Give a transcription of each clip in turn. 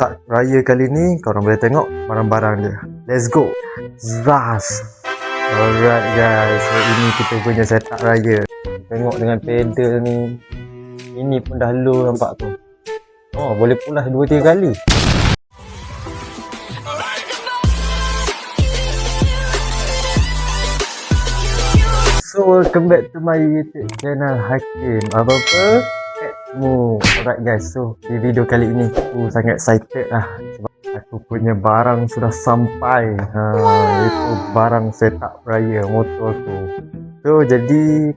Tak raya kali ni korang boleh tengok barang-barang dia. Let's go. Zas. Alright guys, so ini kita punya setup raya. Tengok dengan pedal ni. Ini pun dah low nampak tu. Oh, boleh pulas 2-3 kali. So welcome back to my YouTube channel Hakim. Apa-apa? Alright guys, so di video kali ini aku sangat excited lah sebab aku punya barang sudah sampai. Itu barang setup raya motor aku. So jadi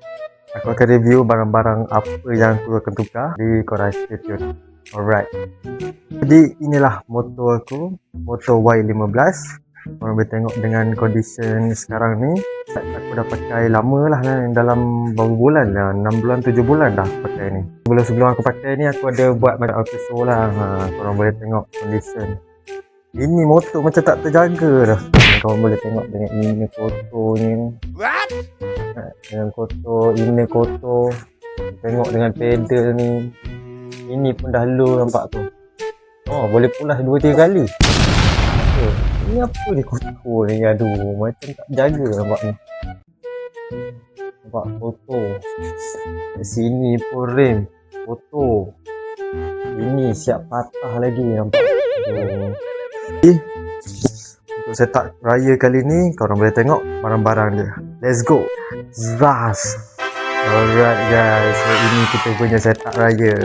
aku akan review barang-barang apa yang aku akan tukar di korang stay tune. Alright, jadi inilah motor aku, motor Y15. Korang boleh tengok dengan condition sekarang ni. Aku dah pakai lama lah, dalam beberapa bulan lah, 6 bulan 7 bulan dah pakai ni. Sebelum aku pakai ni aku ada buat macam auto show lah. Korang boleh tengok condition. Ini motor macam tak terjaga dah. Korang boleh tengok dengan inner kotor ni. Dengan kotor, inner kotor. Tengok dengan pedal ni. Ini pun dah low nampak tu. Oh, boleh pulas 2-3 kali. Ni apa ni kotor ni, aduh, macam tak jaga nampak ni. Nampak kotor. Kat sini pun rem kotor. Ini siap patah lagi nampak. Untuk setup raya kali ni korang boleh tengok barang-barang dia. Let's go. Zas. Alright guys, so ini kita punya setup raya.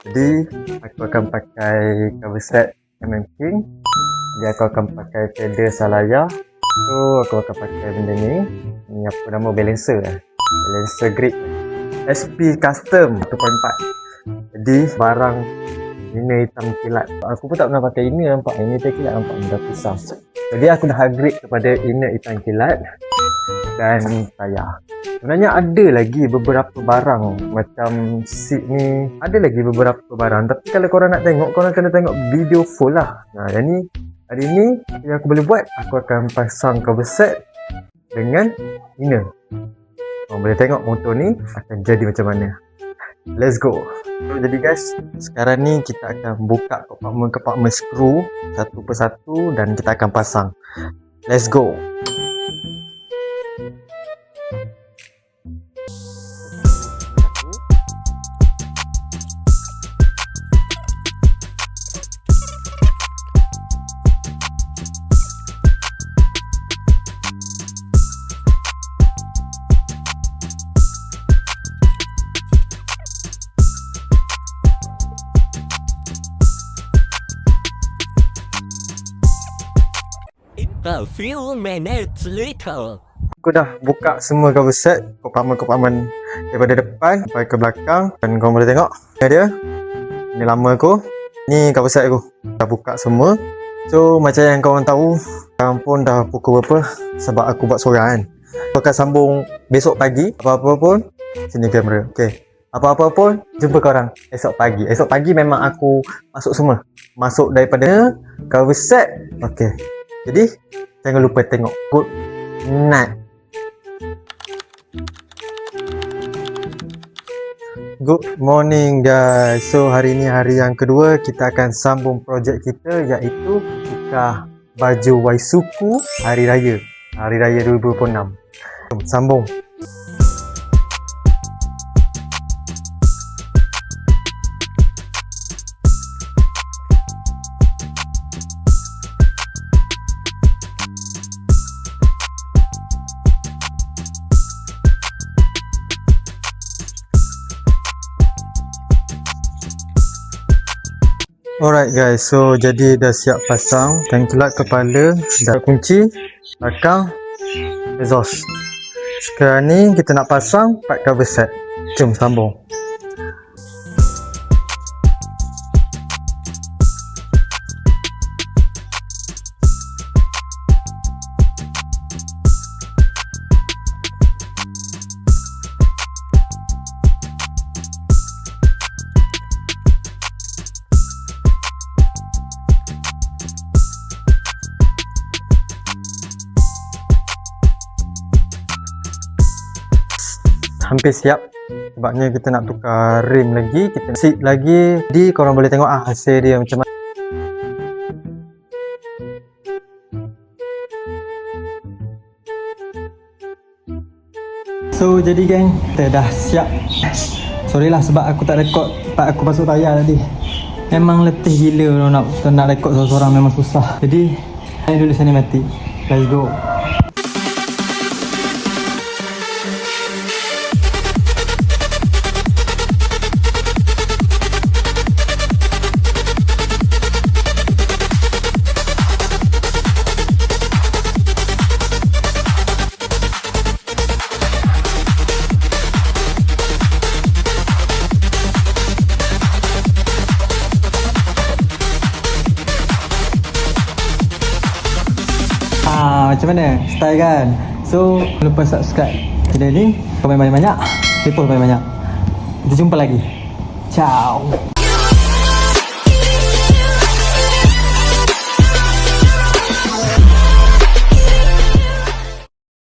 Jadi aku akan pakai cover set MM King. Jadi aku akan pakai pedal Salaya. So aku akan pakai benda ni. Ni apa nama, balancer lah. Balancer grip SP Custom 1.4. Jadi barang ini hitam kilat. Aku pun tak pernah pakai ini nampak. Ini hitam kilat nampak ni dah pisah. Jadi aku dah upgrade kepada inner hitam kilat dan tayar. Sebenarnya ada lagi beberapa barang macam seat ni. Ada lagi beberapa barang. Tapi kalau korang nak tengok, korang kena tengok video full lah. Yang ni hari ni yang aku boleh buat, aku akan pasang cover set dengan inner. Korang boleh tengok motor ni akan jadi macam mana. Let's go. So, jadi guys, sekarang ni kita akan buka compartment skru satu persatu dan kita akan pasang. Let's go. A few minutes later. Aku dah buka semua cover set, compartment daripada depan sampai ke belakang. Dan korang boleh tengok dia. Ini lama aku. Ni cover set aku. Dah buka semua. So macam yang korang tahu, sekarang pun dah pukul berapa sebab aku buat seorang kan. Aku akan sambung besok pagi. Apa-apa pun, sini kamera. Okay, apa-apa pun jumpa korang esok pagi. Esok pagi memang aku masuk semua. Masuk daripada cover set. Okay, jadi jangan lupa tengok. Good night. Good morning guys. So hari ni hari yang kedua kita akan sambung projek kita, iaitu tukar baju Waisuku Hari Raya 2026. Sambung. Alright guys, so jadi dah siap pasang tengkulat kepala, dah kunci, belakang, exhaust. Sekarang ni kita nak pasang part cover set. Jom sambung. Hampir siap. Sebabnya kita nak tukar rim lagi, kita seat lagi. Jadi korang boleh tengok hasil dia macam mana. So jadi geng, kita dah siap. Sorry lah sebab aku tak rekod part aku masuk tayar tadi. Memang letih gila nak rekod seorang-seorang, memang susah. Jadi main dulu sinematik. Let's go. Macam mana? Style kan? So, jangan lupa subscribe channel ni, komen banyak-banyak, repost banyak-banyak. Kita jumpa lagi. Ciao.